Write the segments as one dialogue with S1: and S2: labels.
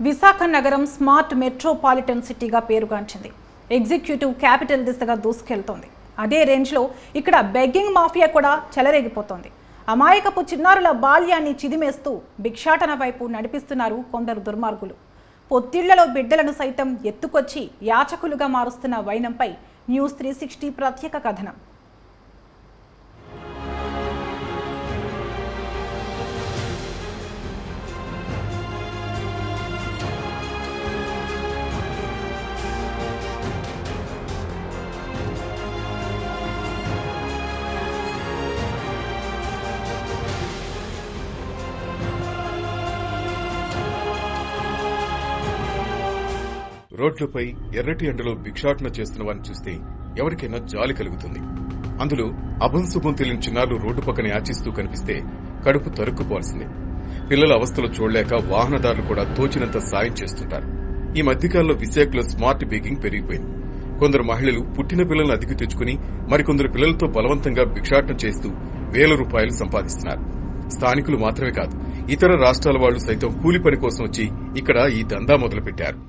S1: విశాఖ నగరం smart metropolitan సిటీగా పేరుగాంచింది. Executive capital దిశగా దూసుకెళ్తోంది. అదే రేంజ్లో ఇక్కడ బెగ్గింగ్ మాఫియా కూడా చెలరేగిపోతోంది. అమాయకపు చిన్నారుల బాల్యాన్ని చిదిమేస్తూ భిక్షాటన వైపు నడిపిస్తున్నారు కొందరు దుర్మార్గులు. పొత్తిళ్లలో బిడ్డలను సైతం ఎత్తుకొచ్చి యాచకులుగా మారుస్తున్న వైనంపై న్యూస్ 360 ప్రత్యేక కథనం.
S2: రోడ్లపై ఎర్రటి ఎండలో భిక్షాటన చేస్తున్న వారిని చూస్తే ఎవరికైనా జాలి కలుగుతుంది. అందులో అభంశుభం తెలియని చిన్నారులు రోడ్డు పక్కన యాచిస్తూ కనిపిస్తే కడుపు తరుక్కుపోవాల్సిందే. పిల్లల అవస్థలు చూడలేక వాహనదారులు కూడా తోచినంత సాయం చేస్తుంటారు. ఈ మధ్యకాలంలో విశాఖలో స్మార్ట్ బెగ్గింగ్ పెరిగిపోయింది. కొందరు మహిళలు పుట్టిన పిల్లలను అద్దెకు తెచ్చుకుని మరికొందరు పిల్లలతో బలవంతంగా భిక్షాటన చేస్తూ వేల రూపాయలు సంపాదిస్తున్నారు. స్థానికులు మాత్రమే కాదు, ఇతర రాష్ట్రాల వాళ్లు సైతం కూలి పని కోసం వచ్చి ఇక్కడ ఈ దందా మొదలుపెట్టారు.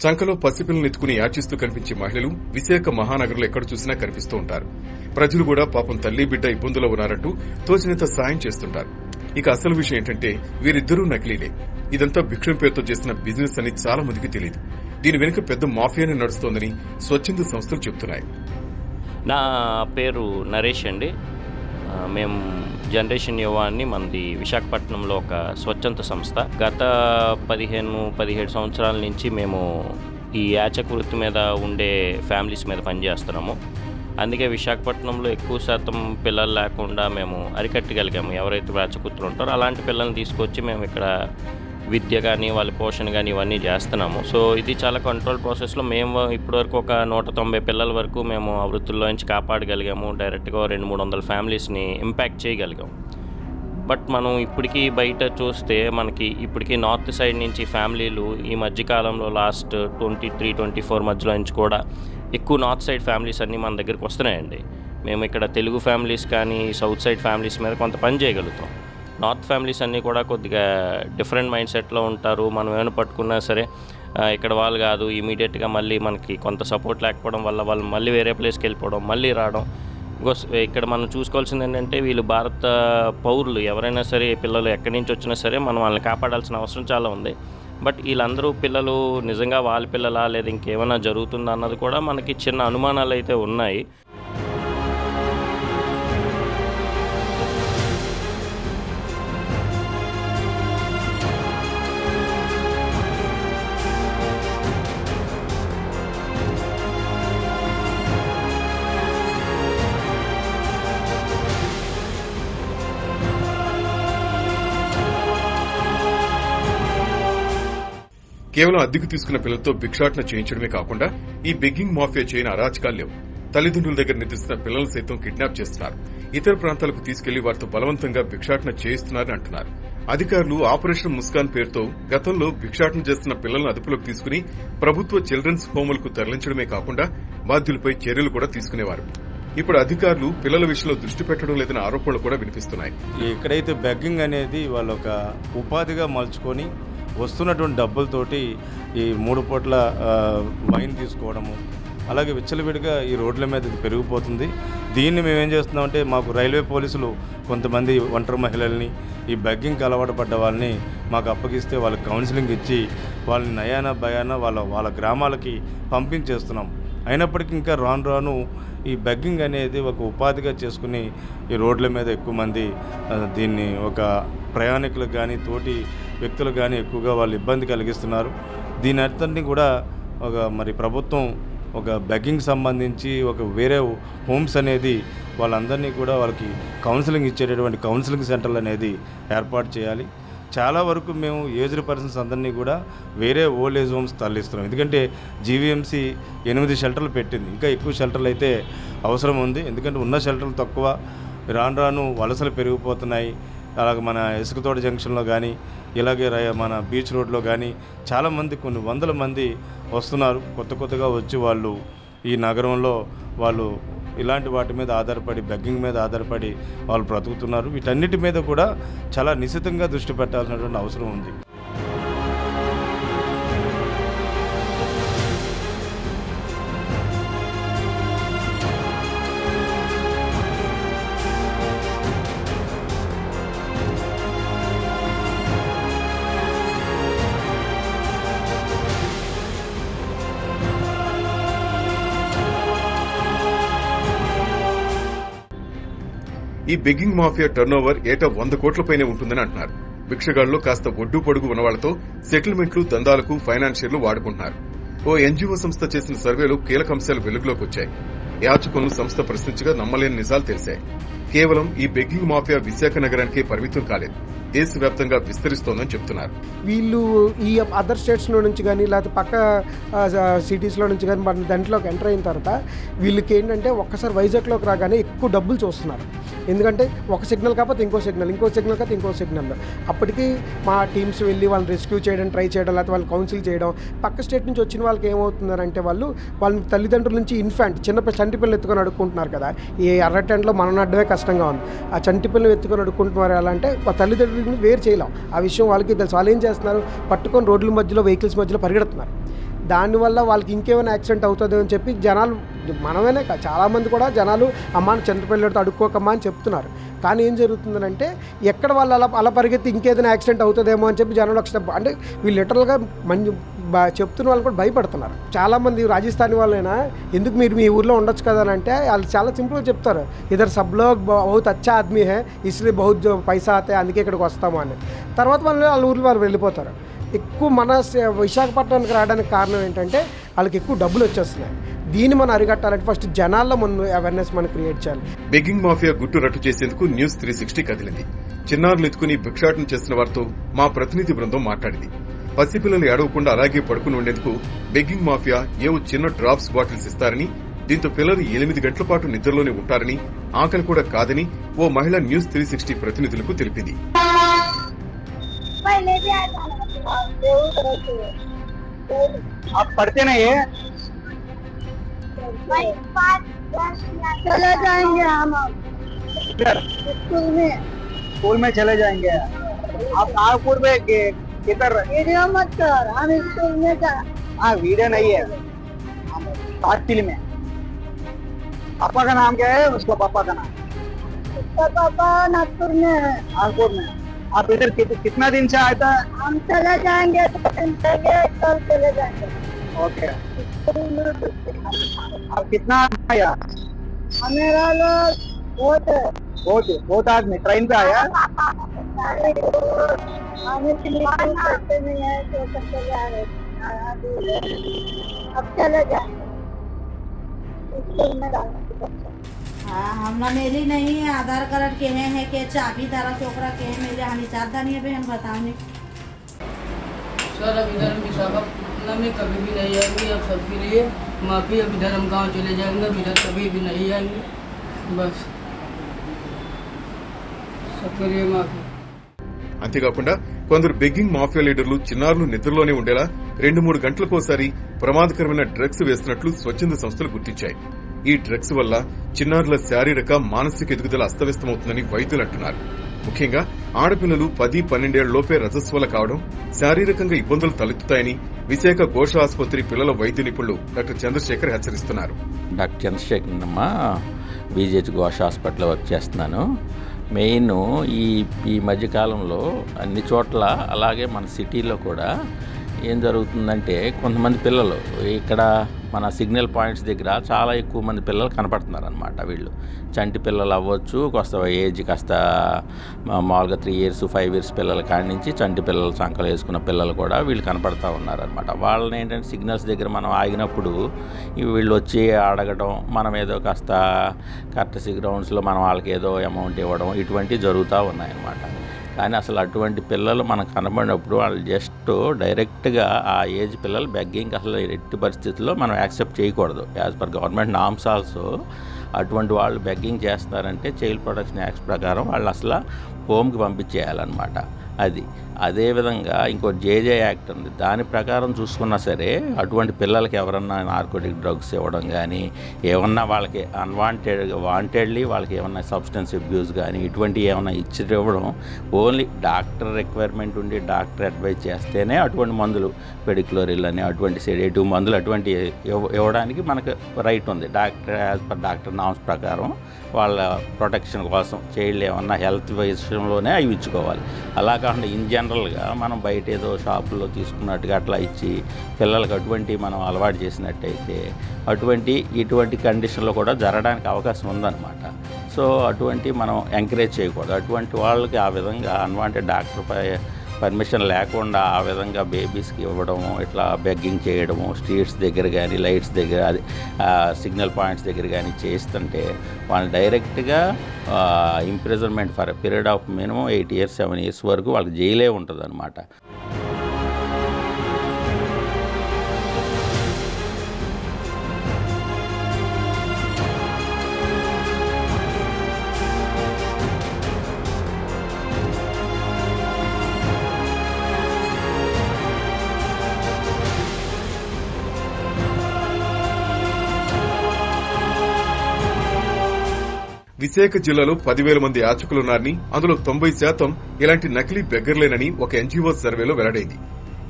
S2: చంకలో పసిపిల్లలను ఎత్తుకుని యాచిస్తూ కనిపించే మహిళలు విశాఖ మహానగరంలో ఎక్కడ చూసినా కనిపిస్తూ ఉంటారు. ప్రజలు కూడా పాపం తల్లి బిడ్డ ఇబ్బందుల్లో ఉన్నారంటూ తోచినంత సాయం చేస్తుంటారు. ఇక అసలు విషయం ఏంటంటే వీరిద్దరూ నకిలీలే. ఇదంతా భిక్షం పేరుతో చేసిన బిజినెస్ అని చాలా మందికి తెలియదు. దీని వెనుక పెద్ద మాఫియానే నడుస్తోందని స్వచ్ఛంద సంస్థలు చెబుతున్నాయి.
S3: నా పేరు నరేష్ అండి. మేము జనరేషన్ యువ అని మనది విశాఖపట్నంలో ఒక స్వచ్ఛంద సంస్థ. గత 15-17 సంవత్సరాల నుంచి మేము ఈ యాచక వృత్తి మీద ఉండే ఫ్యామిలీస్ మీద పనిచేస్తున్నాము. అందుకే విశాఖపట్నంలో ఎక్కువ శాతం పిల్లలు లేకుండా మేము అరికట్టగలిగాము. ఎవరైతే యాచకుతులు ఉంటారో అలాంటి పిల్లల్ని తీసుకొచ్చి మేము ఇక్కడ విద్య కానీ వాళ్ళ పోషణ కానీ ఇవన్నీ చేస్తున్నాము. సో ఇది చాలా కంట్రోల్ ప్రాసెస్లో మేము ఇప్పటివరకు ఒక 190 పిల్లల వరకు మేము ఆ వృత్తుల్లో నుంచి కాపాడగలిగాము. డైరెక్ట్గా 200-300 ఫ్యామిలీస్ని ఇంపాక్ట్ చేయగలిగాము. బట్ మనం ఇప్పటికీ బయట చూస్తే మనకి ఇప్పటికీ నార్త్ సైడ్ నుంచి ఫ్యామిలీలు ఈ మధ్యకాలంలో లాస్ట్ 23-24 మధ్యలో నుంచి కూడా ఎక్కువ నార్త్ సైడ్ ఫ్యామిలీస్ అన్నీ మన దగ్గరికి వస్తున్నాయండి. మేము ఇక్కడ తెలుగు ఫ్యామిలీస్ కానీ సౌత్ సైడ్ ఫ్యామిలీస్ మీద కొంత పని చేయగలుగుతాం. నార్త్ ఫ్యామిలీస్ అన్నీ కూడా కొద్దిగా డిఫరెంట్ మైండ్ సెట్లో ఉంటారు. మనం ఏమైనా పట్టుకున్నా సరే ఇక్కడ వాళ్ళు కాదు, ఇమీడియట్గా మళ్ళీ మనకి కొంత సపోర్ట్ లేకపోవడం వల్ల వాళ్ళు మళ్ళీ వేరే ప్లేస్కి వెళ్ళిపోవడం, మళ్ళీ రావడం. ఇక్కడ మనం చూసుకోవాల్సింది ఏంటంటే వీళ్ళు భారత పౌరులు ఎవరైనా సరే, పిల్లలు ఎక్కడి నుంచి వచ్చినా సరే మనం వాళ్ళని కాపాడాల్సిన అవసరం చాలా ఉంది. బట్ వీళ్ళందరూ పిల్లలు నిజంగా వాళ్ళ పిల్లలా లేదా ఇంకేమైనా జరుగుతుందా అన్నది కూడా మనకి చిన్న అనుమానాలు అయితే ఉన్నాయి.
S2: కేవలం అద్దెకు తీసుకున్న పిల్లలతో భిక్షాటన చేయించడమే కాకుండా ఈ బెగ్గింగ్ మాఫియా చేయని అరాచకాలు లేవు. తల్లిదండ్రుల దగ్గర నిద్రిస్తున్న పిల్లలు సైతం కిడ్నాప్ చేస్తున్నారు. ఇతర ప్రాంతాలకు తీసుకెళ్లి వారితో బలవంతంగా భిక్షాటన చేయిస్తున్నారని అంటున్నారు. అధికారులు ఆపరేషన్ ముస్కాన్ పేరుతో గతంలో భిక్షాటన చేస్తున్న పిల్లలను అదుపులోకి తీసుకుని ప్రభుత్వ చిల్డ్రన్స్ హోములకు తరలించడమే కాకుండా బాధ్యులపై చర్యలు కూడా తీసుకునేవారు. ఇప్పుడు అధికారులు పిల్లల విషయంలో దృష్టి పెట్టడం లేదన్న ఆరోపణలు కూడా వినిపిస్తున్నాయి.
S4: ఎక్కడైతే బెగ్గింగ్ అనేది వాళ్ళు ఒక ఉపాధిగా మలుచుకొని వస్తున్నటువంటి డబ్బులతోటి ఈ 3 పూట్ల వైన్ తీసుకోవడము, అలాగే విచ్చలవిడిగా ఈ రోడ్ల మీద ఇది పెరిగిపోతుంది. దీన్ని మేము ఏం చేస్తున్నామంటే మాకు రైల్వే పోలీసులు కొంతమంది ఒంటరి మహిళల్ని ఈ బెగ్గింగ్కి అలవాటు పడ్డ వాళ్ళని మాకు అప్పగిస్తే వాళ్ళకి కౌన్సిలింగ్ ఇచ్చి వాళ్ళని నయాన భయాన వాళ్ళ గ్రామాలకి పంపించేస్తున్నాం. అయినప్పటికీ ఇంకా రాను ఈ బెగ్గింగ్ అనేది ఒక ఉపాధిగా చేసుకుని ఈ రోడ్ల మీద ఎక్కువ మంది దీన్ని ఒక ప్రయాణికులకు కానీ తోటి వ్యక్తులకు కానీ ఎక్కువగా వాళ్ళు ఇబ్బంది కలిగిస్తున్నారు. దీని అర్థాన్ని కూడా మరి ప్రభుత్వం ఒక బెగ్గింగ్ సంబంధించి ఒక వేరే హోమ్స్ అనేది వాళ్ళందరినీ కూడా వాళ్ళకి కౌన్సిలింగ్ ఇచ్చేటటువంటి కౌన్సిలింగ్ సెంటర్లు అనేది ఏర్పాటు చేయాలి. చాలా వరకు మేము ఏజ్డ్ పర్సన్స్ అందరినీ కూడా వేరే ఓల్డ్ ఏజ్ హోమ్స్ తరలిస్తున్నాం. ఎందుకంటే జీవీఎంసీ 8 షెల్టర్లు పెట్టింది, ఇంకా ఎక్కువ షెల్టర్లు అయితే అవసరం ఉంది. ఎందుకంటే ఉన్న షెల్టర్లు తక్కువ, రాను రాను వలసలు పెరిగిపోతున్నాయి. అలాగే మన ఇసుకతోట జంక్షన్లో కానీ, ఇలాగే మన బీచ్ రోడ్లో కానీ చాలామంది, కొన్ని వందల మంది వస్తున్నారు. కొత్తగా వచ్చి వాళ్ళు ఈ నగరంలో వాళ్ళు ఇలాంటి వాటి మీద ఆధారపడి, బెగ్గింగ్ మీద ఆధారపడి వాళ్ళు బ్రతుకుతున్నారు. వీటన్నిటి మీద కూడా చాలా నిశితంగా దృష్టి పెట్టాల్సినటువంటి అవసరం ఉంది.
S2: ఈ బెగ్గింగ్ మాఫియా టర్నోవర్ ఏటా 100 కోట్లపైనే ఉంటుందని అంటున్నారు. భిక్షగాళ్లు కాస్త ఒడ్డు పొడుగు ఉన్న వాళ్లతో సెటిల్మెంట్లు, దందాలకు ఫైనాన్షియర్లు వాడుకుంటున్నారు. ఓ ఎన్జీఓ సంస్థ చేసిన సర్వేలో కీలక అంశాలు వెలుగులోకి వచ్చాయి. యాచకులను సంస్థ ప్రశ్నించగా నమ్మలేని నిజాలు తెలిసాయి. కేవలం ఈ బెగ్గింగ్ మాఫియా విశాఖ నగరానికే పరిమితం కాలేదు, దేశవ్యాప్తంగా విస్తరిస్తోందని చెప్తున్నారు.
S5: వీళ్ళు ఈ అదర్ స్టేట్స్లో నుంచి కానీ లేకపోతే పక్క సిటీస్లో నుంచి కానీ మన దాంట్లోకి ఎంటర్ అయిన తర్వాత వీళ్ళకి ఏంటంటే ఒక్కసారి వైజాగ్లోకి రాగానే ఎక్కువ డబ్బులు చూస్తున్నారు. ఎందుకంటే ఒక సిగ్నల్ కాకపోతే ఇంకో సిగ్నల్ కాకపోతే ఇంకో సిగ్నల్. అప్పటికి మా టీమ్స్ వెళ్ళి వాళ్ళని రెస్క్యూ చేయడం, ట్రై చేయడం, లేకపోతే వాళ్ళు కౌన్సిల్ చేయడం. పక్క స్టేట్ నుంచి వచ్చిన వాళ్ళకి ఏమవుతున్నారంటే వాళ్ళ తల్లిదండ్రుల నుంచి ఇన్ఫాంట్ చంటి పిల్లలు ఎత్తుకొని అడుక్కుంటున్నారు కదా. ఈ ఎర్రటెంట్లో మనం అడ్డమే కష్టంగా ఉంది. ఆ చంటి పిల్లలు ఎత్తుకొని అడుక్కుంటున్నారు. ఎలా అంటే ఆ తల్లిదండ్రులని వేరు చేయలేం. ఆ విషయం వాళ్ళకి తెలుసు. వాళ్ళు ఏం చేస్తున్నారు, పట్టుకొని రోడ్ల మధ్యలో, వెహికల్స్ మధ్యలో పరిగెడుతున్నారు. దానివల్ల వాళ్ళకి ఇంకేమైనా యాక్సిడెంట్ అవుతుంది అని చెప్పి జనాలు, మనమేనే చాలామంది కూడా జనాలు అమ్మాని చంద్రపల్లితో అడుక్కోకమ్మా అని చెప్తున్నారు. కానీ ఏం జరుగుతుందంటే ఎక్కడ వాళ్ళు అలా పరిగెత్తి ఇంకేదైనా యాక్సిడెంట్ అవుతుందేమో అని చెప్పి జనాలు అంటే వీళ్ళు లిటరల్గా చెప్తున్న వాళ్ళు కూడా భయపడుతున్నారు. చాలామంది రాజస్థానీ వాళ్ళైనా ఎందుకు మీరు మీ ఊర్లో ఉండొచ్చు కదా అని అంటే వాళ్ళు చాలా సింపుల్గా చెప్తారు, ఇద్దరు సబ్ లోగ్ బహుత్ అచ్చా ఆద్మీ హే ఇస్లీ బహుత్ పైసా ఆతే అందుకే ఇక్కడికి వస్తాము అని. తర్వాత వాళ్ళ ఊర్లో వాళ్ళు వెళ్ళిపోతారు. ఎక్కువ మన విశాఖపట్నానికి రావడానికి కారణం ఏంటంటే వాళ్ళకి ఎక్కువ డబ్బులు వచ్చేస్తున్నాయి. దీన్ని మనం అరికట్టాలంటే ఫస్ట్ జనాల్లో మనం అవేర్నెస్ మనం క్రియేట్ చేయాలి.
S2: బెగ్గింగ్ మాఫియా గుట్టు రట్టు చేసేందుకు న్యూస్ 360 కదిలింది. చిన్నారులు ఎత్తుకుని భిక్షాటన చేస్తున్న వారితో మా ప్రతినిధి బృందం మాట్లాడింది. పసిపిల్లలు ఏడవకుండా అలాగే పడుకుని ఉండేందుకు బెగ్గింగ్ మాఫియా ఏవో చిన్న డ్రాప్స్ బాటిల్స్ ఇస్తారని, దీంతో పిల్లలు 8 గంటల పాటు నిద్రలోనే ఉంటారని, ఆకలి కూడా కాదని ఓ మహిళ న్యూస్ 360 ప్రతినిధులకు తెలిపింది.
S6: आप पढ़ते नहीं है? चले जाएंगे हम स्कूल में चले जाएंगे. आप नागपुर में किधर वीडियो मत कर, हम स्कूल में जा. हाँ वीडियो नहीं है, शॉर्ट फिल्म है. पापा का नाम क्या है? उसका पापा का नाम, उसका पापा नागपुर में है. नागपुर में आप इधर कितना दिन से आया था? हम चले जाएंगे, कल चले जाएंगे. ओके. आप कितना आया? मेरा लोग बहुत आदमी ट्रेन पे आया. हमें करते नहीं है तो करते जा रहे. अब चले जाएंगे स्कूल में डालने.
S7: हाँ हमरा मेरी नहीं है, आधार कार्ड के हैं के चाबी तारा चोकरा के मेरे हानि चाहता नहीं है बहन बताओ.
S8: सर अब इधर हम विशाखापट्टनम में कभी भी नहीं आएंगे. अब सबके लिए माफ़ी. अब इधर हम गाँव चले जाएंगे, अब इधर कभी भी नहीं आएंगे. बस सबके लिए माफ़ी.
S2: అంతేకాకుండా కొందరు బెగ్గింగ్ మాఫియా లీడర్లు చిన్నారులు నిద్రలోనే ఉండేలా 2-3 గంటలకోసారి ప్రమాదకరమైన డ్రగ్స్ వేస్తున్నట్లు స్వచ్ఛంద సంస్థలు గుర్తించాయి. ఈ డ్రగ్స్ వల్ల చిన్నారుల శారీరక, మానసిక ఎదుగుదల అస్తవ్యస్తమవుతుందని వైద్యులు అంటున్నారు. ముఖ్యంగా ఆడపిల్లలు 10-12 ఏళ్లలోపే రజస్వల కావడం, శారీరకంగా ఇబ్బందులు తలెత్తుతాయని విశాఖ ఘోష ఆసుపత్రి పిల్లల వైద్య నిపుణులు డాక్టర్ చంద్రశేఖర్ హెచ్చరిస్తున్నారు.
S9: డాక్టర్ చంద్రశేఖర్ అమ్మా, బీజేపీ ఘోష హాస్పిటల్లో వర్క్ చేస్తున్నాను. మెయిన్ ఈ మధ్యకాలంలో అన్ని చోట్ల, అలాగే మన సిటీలో కూడా ఏం జరుగుతుందంటే కొంతమంది పిల్లలు ఇక్కడ మన సిగ్నల్ పాయింట్స్ దగ్గర చాలా ఎక్కువ మంది పిల్లలు కనపడుతున్నారు అనమాట. వీళ్ళు చంటి పిల్లలు అవ్వచ్చు, కాస్త ఏజ్ కాస్త మామూలుగా 3 years 5 years పిల్లల కాడి నుంచి చంటి పిల్లలు సంకలు వేసుకున్న పిల్లలు కూడా వీళ్ళు కనపడుతూ ఉన్నారనమాట. వాళ్ళని ఏంటంటే సిగ్నల్స్ దగ్గర మనం ఆగినప్పుడు వీళ్ళు వచ్చి అడగడం, మనం ఏదో కాస్త కర్టసీ గ్రౌండ్స్లో మనం వాళ్ళకి ఏదో అమౌంట్ ఇవ్వడం, ఇటువంటివి జరుగుతూ ఉన్నాయన్నమాట. కానీ అసలు అటువంటి పిల్లలు మనకు కనబడినప్పుడు వాళ్ళు జస్ట్ డైరెక్ట్గా ఆ ఏజ్ పిల్లలు బెగ్గింగ్ అసలు ఎట్టి పరిస్థితుల్లో మనం యాక్సెప్ట్ చేయకూడదు. As per government norms also అటువంటి వాళ్ళు బెగ్గింగ్ చేస్తున్నారంటే చైల్డ్ ప్రొటెక్షన్ యాక్ట్ ప్రకారం వాళ్ళు అసలు హోమ్కి పంపించేయాలన్నమాట. అదేవిధంగా ఇంకో జేజే యాక్ట్ ఉంది, దాని ప్రకారం చూసుకున్నా సరే అటువంటి పిల్లలకి ఎవరన్నా నార్కోటిక్ డ్రగ్స్ ఇవ్వడం కానీ ఏమన్నా వాళ్ళకి వాంటెడ్లీ వాళ్ళకి ఏమన్నా సబ్స్టెన్స్ అబ్యూస్ కానీ ఇటువంటి ఏమన్నా ఇవ్వడం ఓన్లీ డాక్టర్ రిక్వైర్మెంట్ ఉండి డాక్టర్ అడ్వైజ్ చేస్తేనే అటువంటి మందులు పెడిక్లోరిల్ అని అటువంటి సెడేటివ్ మందులు అటువంటి ఇవ్వడానికి మనకు రైట్ ఉంది. Doctor as per doctor norms ప్రకారం వాళ్ళ ప్రొటెక్షన్ కోసం చైల్డ్ ఏమన్నా హెల్త్ విషయంలోనే అవి ఇచ్చుకోవాలి. అలా కాకుండా ఇన్ జనరల్గా మనం బయట ఏదో షాపుల్లో తీసుకున్నట్టుగా అట్లా ఇచ్చి పిల్లలకు అటువంటి మనం అలవాటు చేసినట్టయితే ఇటువంటి కండిషన్లో కూడా జరగడానికి అవకాశం ఉందన్నమాట. సో అటువంటి మనం ఎంకరేజ్ చేయకూడదు. అటువంటి వాళ్ళకి ఆ విధంగా అన్వాంటెడ్ డాక్టర్ పర్మిషన్ లేకుండా ఆ విధంగా బేబీస్కి ఇవ్వడము, ఇట్లా బెగ్గింగ్ చేయడము, స్ట్రీట్స్ దగ్గర కానీ లైట్స్ దగ్గర అది సిగ్నల్ పాయింట్స్ దగ్గర కానీ చేస్తుంటే వాళ్ళు డైరెక్ట్గా imprisonment for period of minimum 8 years 7 years వరకు వాళ్ళకి జైలే ఉంటుంది అన్నమాట.
S2: విశాఖ జిల్లాలో 10,000 మంది యాచకులున్నారని, అందులో 90% ఇలాంటి నకిలీ బెగ్గర్లేనని ఒక ఎన్జీఓ సర్వేలో వెల్లడైంది.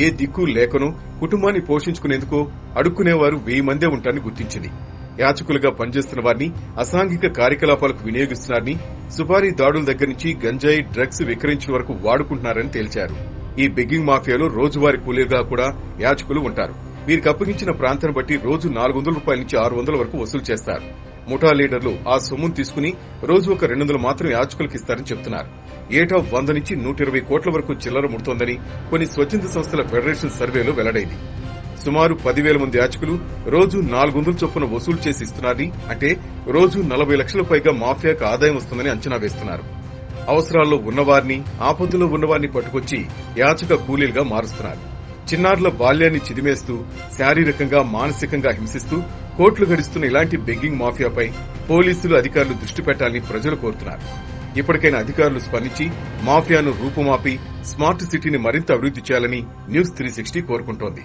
S2: ఏ దిక్కు లేకనో కుటుంబాన్ని పోషించుకునేందుకు అడుక్కునేవారు 1000 మందే ఉంటారని గుర్తించింది. యాచకులుగా పనిచేస్తున్న వారిని అసాంఘిక కార్యకలాపాలకు వినియోగిస్తున్నారని, సుపారీ దాడుల దగ్గర నుంచి గంజాయి డ్రగ్స్ విక్రయించే వరకు వాడుకుంటున్నారని తేల్చారు. ఈ బెగ్గింగ్ మాఫియాలో రోజువారీ కూలీలుగా కూడా యాచకులు ఉంటారు. వీరికి అప్పగించిన ప్రాంతాన్ని బట్టి రోజు 400 రూపాయల నుంచి 600 వరకు వసూలు చేస్తారు. ముఠా లీడర్లు ఆ సొమ్మును తీసుకుని రోజు ఒక 200 మాత్రం యాచకులకు ఇస్తారని చెబుతున్నారు. ఏటా 100 నుంచి 120 కోట్ల వరకు చిల్లర ముడుతోందని కొన్ని స్వచ్ఛంద సంస్థల ఫెడరేషన్ సర్వేలో వెల్లడైంది. సుమారు 10,000 మంది యాచకులు రోజు 400 చొప్పున వసూలు చేసి ఇస్తున్నారని, అంటే రోజు 40 లక్షల పైగా మాఫియాకు ఆదాయం వస్తుందని అంచనా వేస్తున్నారు. అవసరాల్లో ఉన్నవారిని, ఆపదలో ఉన్నవారిని పట్టుకొచ్చి యాచక కూలీలుగా మారుస్తున్నారు. చిన్నారుల బాల్యాన్ని చిదిమేస్తూ శారీరకంగా మానసికంగా హింసిస్తూ కోట్లు గడిస్తున్న ఇలాంటి బెగ్గింగ్ మాఫియాపై పోలీసులు అధికారులు దృష్టి పెట్టాలని ప్రజలు కోరుతున్నారు. ఇప్పటికైనా అధికారులు స్పందించి మాఫియాను రూపుమాపి స్మార్ట్ సిటీని మరింత అభివృద్ది చేయాలని న్యూస్ 360 కోరుకుంటోంది.